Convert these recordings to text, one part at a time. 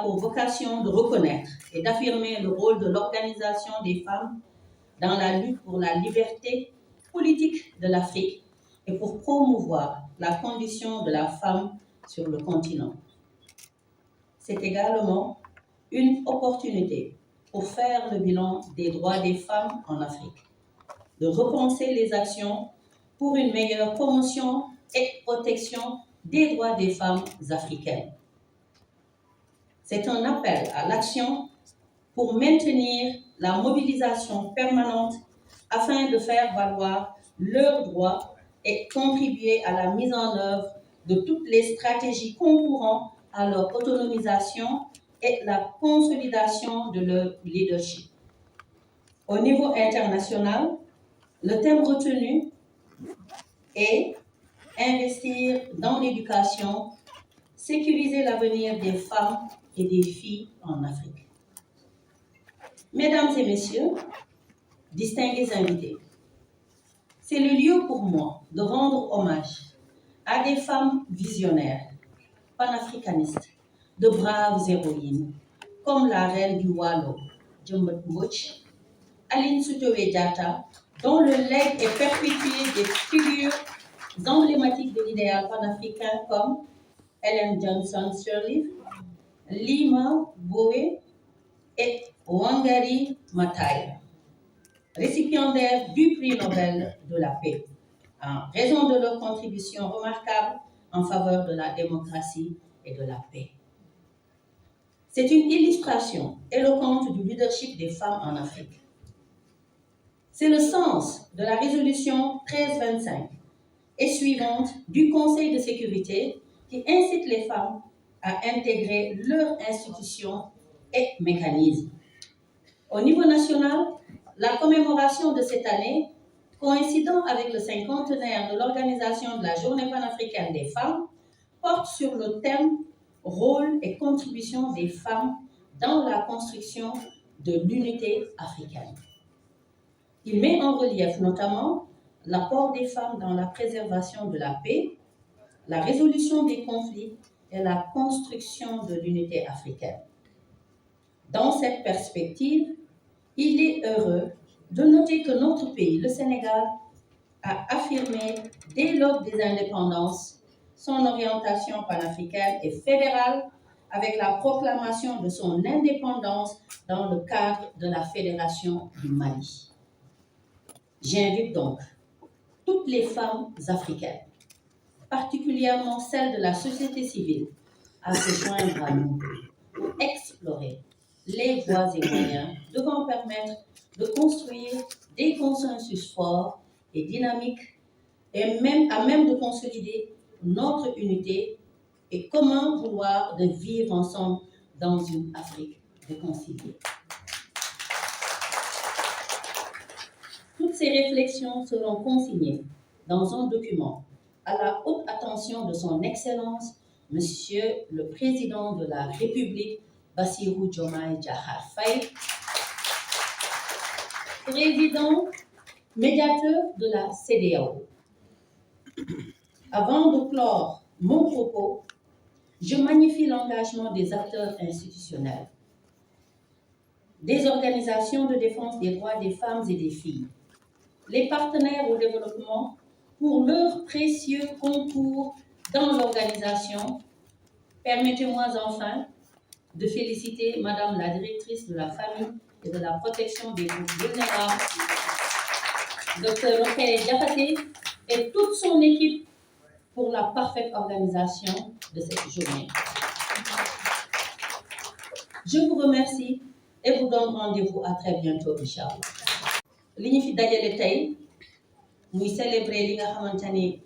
pour vocation de reconnaître et d'affirmer le rôle de l'Organisation des femmes dans la lutte pour la liberté politique de l'Afrique et pour promouvoir la condition de la femme sur le continent. C'est également une opportunité pour faire le bilan des droits des femmes en Afrique, de repenser les actions pour une meilleure promotion et protection des droits des femmes africaines. C'est un appel à l'action pour maintenir la mobilisation permanente afin de faire valoir leurs droits et contribuer à la mise en œuvre de toutes les stratégies concourant à leur autonomisation et la consolidation de leur leadership. Au niveau international, le thème retenu est investir dans l'éducation, sécuriser l'avenir des femmes et des filles en Afrique. Mesdames et messieurs, distingués invités, c'est le lieu pour moi de rendre hommage à des femmes visionnaires, panafricanistes, de braves héroïnes, comme la reine du Waalo, Djembat Mbodj, Aline Sitoé Diatta, dont le legs est perpétué des figures emblématiques de l'idéal panafricain comme Ellen Johnson Sirleaf, Lima Bowe et Wangari Maathai, récipiendaires du prix Nobel de la paix, en raison de leur contribution remarquable en faveur de la démocratie et de la paix. C'est une illustration éloquente du leadership des femmes en Afrique. C'est le sens de la résolution 1325 et suivante du Conseil de sécurité qui incite les femmes à intégrer leurs institutions et mécanismes. Au niveau national, la commémoration de cette année, coïncidant avec le cinquantenaire de l'organisation de la Journée panafricaine des femmes, porte sur le thème « Rôle et contribution des femmes dans la construction de l'unité africaine ». Il met en relief notamment l'apport des femmes dans la préservation de la paix, la résolution des conflits et la construction de l'unité africaine. Dans cette perspective, il est heureux de noter que notre pays, le Sénégal, a affirmé dès l'aube des indépendances son orientation panafricaine et fédérale avec la proclamation de son indépendance dans le cadre de la Fédération du Mali. J'invite donc toutes les femmes africaines, particulièrement celles de la société civile, à se joindre à nous pour explorer les voies et moyens devant permettre de construire des consensus forts et dynamiques et à même de consolider notre unité et comment vouloir de vivre ensemble dans une Afrique réconciliée. Toutes ces réflexions seront consignées dans un document à la haute attention de son Excellence, Monsieur le Président de la République, Bassirou Diomaye Diakhar Faye, Président médiateur de la CEDEAO. Avant de clore mon propos, je magnifie l'engagement des acteurs institutionnels, des organisations de défense des droits des femmes et des filles, les partenaires au développement pour leur précieux concours dans l'organisation. Permettez-moi enfin de féliciter Madame la directrice de la famille et de la protection des groupes vulnérables, Dr Rokhaya Diakhaté, et toute son équipe pour la parfaite organisation de cette journée. Je vous remercie et vous donne rendez-vous à très bientôt, Inch'Allah. Li ñu fi dajale tey muy célébrer li nga xamante ni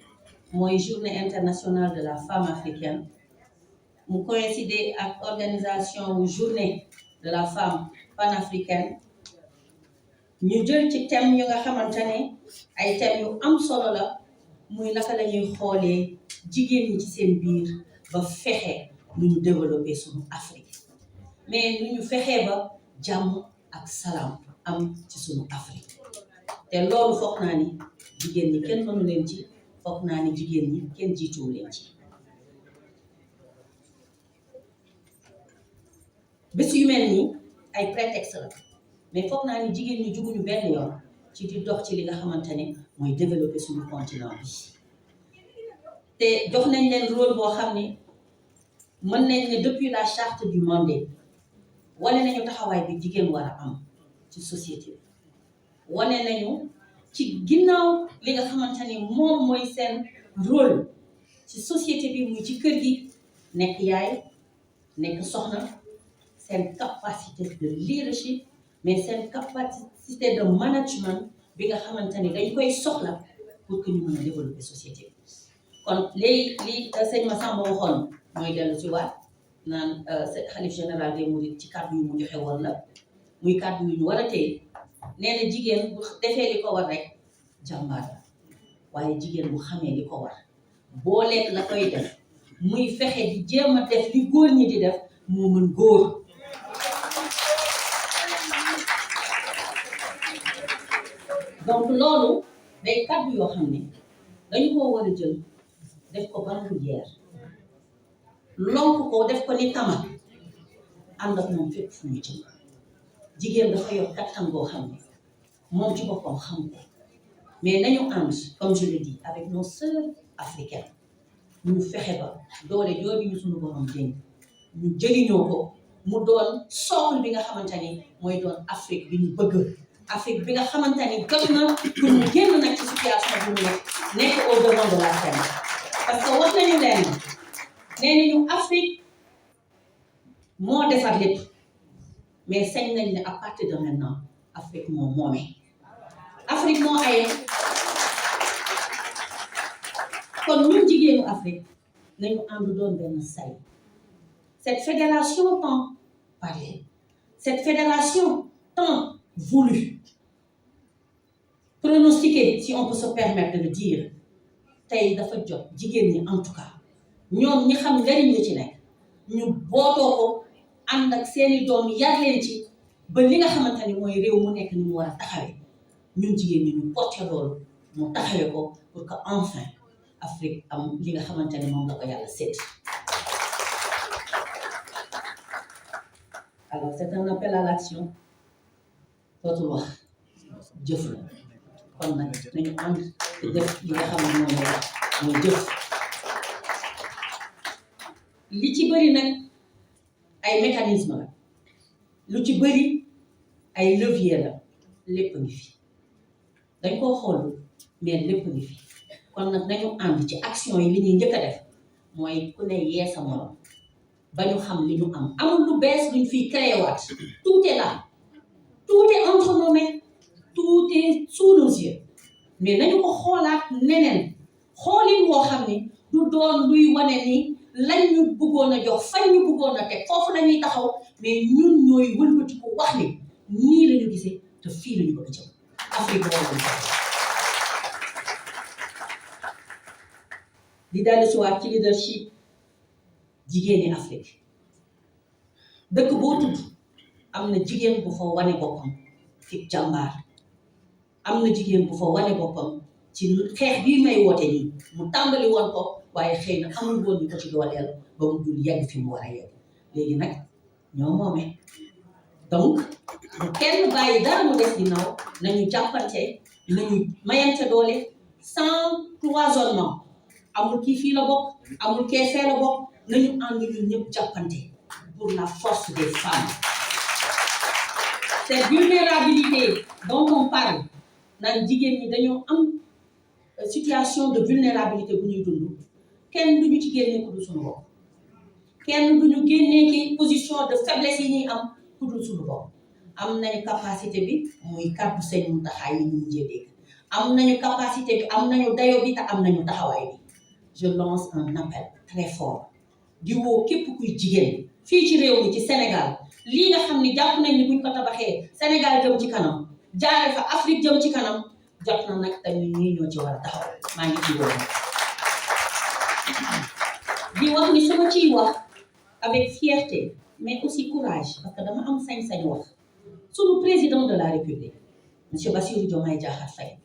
mooy journée internationale de la femme africaine mu coïncider ak organisation journée de la femme panafricaine ñu jël ci thème yu nga xamante ne ay thèmes yu am solo la muy naka la ñuy xoolee jigéen ñi ci seen biir ba fexe nu ñu développer suñu Afrique mais nu ñu fexee ba jàmm ak salaam am ci suñu Afrique te loolu foog naa ni jigéen ñi kenn mënu leen ci foog naa ni jigéen ñi kenn jiituwu leen ci. bés yu mel nii ay prétexte la mais foog naa ni jigéen ñi juguñu benn yoon ci di dox ci li nga xamante ne mooy développer suñu continent bi te jox nañ leen rôle boo xam ne mën nañ ne depuis la charte du Mandé wane nañu taxawaay bi jigéen war a am ci société bi wane nañu ci ginnaaw li nga xamante ni moom mooy seen rôle ci société bi muy ci kër gi nekk yaay nekk soxna seen capacité de leadership mais seen capacité de management bi nga xamante ni dañ koy soxla pour que ñu mën a développer société bi kon léegi li sëñ Massamba waxoon mooy dellu ci waat naan xalif général des mourides ci kàddu yu mu joxe woon la muy kàddu yu ñu war a téye nee na jigéen bu defee li ko war rek jàmbaar la waaye jigéen bu xamee li ko war booleeg la koy def muy fexe di jéem a def li góor ñi di def moo mën góor donc loolu day kàddu yoo xam ne dañu koo war a jël def ko bandoulière lonk ko def ko ni tama ànd ak moom fépp fu ñu jëm jigéen dafa yor kattan boo xam ne moom ci boppam xam ko mais nañu ànd comme je le dis avec nos sœurs africaines ñu fexe ba doole jooju ñu suñu borom dénk ñu jëriñoo ko mu doon socle bi nga xamante ni mooy doon Afrique bi ñu bëgg Afrique bi nga xamante ni jot na pour ñu génn nag ci situation bi mu nekk au devant de la scène parce que wax nañu leen nee nañu Afrique moo defar lépp mais sañ nañ ne à partir de maintenant Afrique moo moomee Afrique moo aye kon ñun jigéenu Afrique nañu ànd doon benn say cette fédération tant parlée cette fédération tant voulue pronostiquée si on peut se permettre de le dire tey dafa jot jigéen ñi en tout cas ñoom ñi xam njariñ li ci nekk ñu bootoo ko ànd ak seeni doom yar leen ci ba li nga xamante ni mooy réew mu nekk ni mu war a taxawee ñun jigéen ñi ñu porté loolu mu taxawee ko pour que enfin Afrique am li nga xamante ni moom la ko yàlla sédd. Alors c'est un appel à l'action dootul wax jëf la kon nag nañu ànd te def li nga xam ne moom mooy jëf li ci bëri nag ay mécanisme la lu ci bëri ay levier la lépp ngi fi dañ koo xool mais lépp ngi fi kon nag nañu ànd ci action yi li ñuy njëkk a def mooy ku ne yee sa morom ba ñu xam li ñu am amul lu bees luñ fiy créé waat tout est là tout est entre nos mains tout est sous nos yeux mais nañu ko xoolaat neneen xoolin woo xam ni du doon luy wane ni lañ ñu bëggoon a jox fañ ñu bëggoon a teg foofu la ñuy taxaw mais ñun ñooy wëlbati ko wax ni nii la ñu gisee te fii la ñu bëgg a jëm Afrique boobu di dellu si waat ci leadership jigéeni Afrique dëkk boo tudd am na jigéen bu fa wane boppam ci jàmbaar am na jigéen bu fa wane boppam ci xeex bii may woote nii mu tàmbali woon ko waaye xëy na amul woon ñu ko ci dooleel ba mu dul yegg fi mu war a yegg léegi nag ñoo moomee donc bu kenn bàyyi dara mu des ginnaaw nañu jàppante nañu mayante doole sans cloisonnement amul kii fii la bokk amul kee fee la bokk nañu ànd ñun ñëpp jàppante pour la force des femmes cette vulnérabilité dont on parle naan jigéen ñi dañoo am situation de vulnérabilité bu ñuy dund kenn duñu ci génnee ku dul suñu bopp kenn duñu génnee ci position de faiblesse yi ñuy am ku dul suñu bopp am nañu capacité bi muy kàddu seen Muntaxa yi ñu mujjee dégg am nañu capacité bi am nañu dayo bi te am nañu taxawaay bi je lance un appel très fort di woo képp kuy jigéen fii ci réew mi ci Sénégal lii nga xam ni jàpp nañ ni buñ ko tabaxee Sénégal jëm ci kanam jaare fa Afrique jëm ci kanam jot na nag tamit ñii ñoo ci war a taxaw maa ngi ci woo di wax ni sama ciy wax avec fierté mais aussi courage parce que dama am sañ-sañ wax sunu président de la République monsieur Bassirou Diomaye Diakhar Faye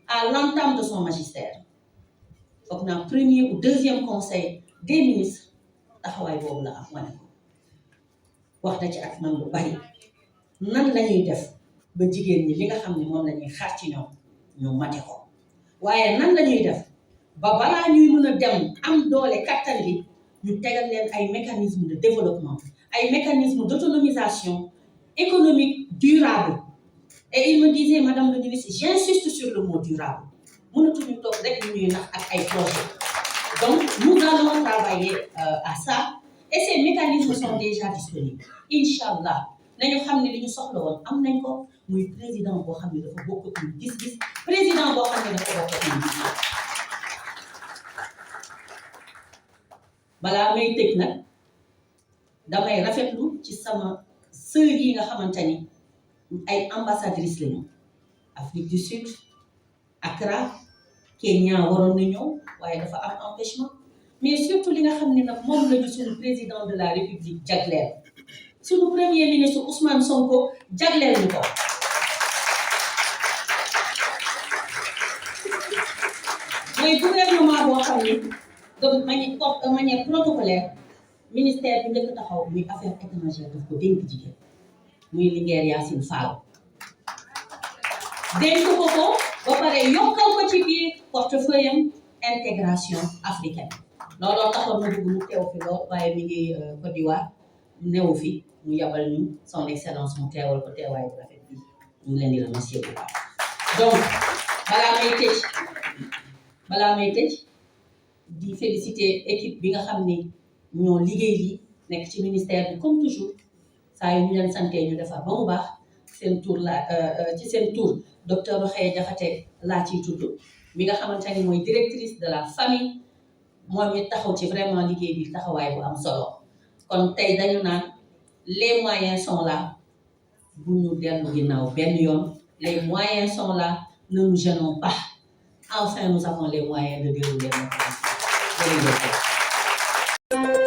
à l'entame de son magistère foog naa premier ou deuxième conseil des ministres taxawaay boobu la am wane ko wax na ci ak man lu bari nan lañuy def ba jigéen ñi li nga xam ne moom lañuy xaar ci ñoom ñu mate ko waaye nan lañuy def ba balaa ñuy mën a dem am doole kattan gi ñu tegal leen ay mécanismes de développement ay mécanismes d'autonomisation économique durable. Et il me disait, Madame le ministre, j'insiste sur le mot durable. Nous ne pouvons pas projet. Donc, nous allons travailler à ça. Et ces mécanismes sont déjà disponibles. Inch'Allah, nous savons que nous sommes le président boo xam ne dafa bokk ci gis-gis président boo xam ne dafa bokk ci gis-gis. balaa may tëj nag damay rafetlu ci sama sœur yi nga xamante ni ay ambassadrices lañu Afrique du Sud Accra Kenya waroon na ñëw waaye dafa am empêchement mais surtout li nga xam ne nag moom lañu suñu président de la République jagleel suñu premier ministre Ousmane Sonko jagleel ñu ko. mooy gouvernement boo xam ni de manière protocolaire ministère bi njëkk taxaw muy affaires étrangères daf ko dénk jigéen muy Linguère Yacine Fall dénk ko ba pare yokkal ko ci biir portefeuille am intégration africaine looloo taxoon ma dugg mu teew fi lool waaye mi ngi Côte d'Ivoire newu fi mu yabal ñu son excellence mu teewal ko teewaay bu rafet bi ñu leen di remercier bu baax donc balaa may tëj di féliciter équipe bi nga xam ni ñoo liggéey li nekk ci ministère bi comme toujours saa yu ñu leen santee ñu defar ba mu baax seen tour la ci seen tour docteur Rokhaya Diakhaté laa ciy tudd mi nga xamante ni mooy directrice de la famille moom it taxaw ci vraiment liggéey bi taxawaay bu am solo kon tey dañu naan les moyens sont là bu ñu dellu ginnaaw benn yoon les moyens sont là ne nous gênons pas enfin nous avons les moyens de dérouler notre mission.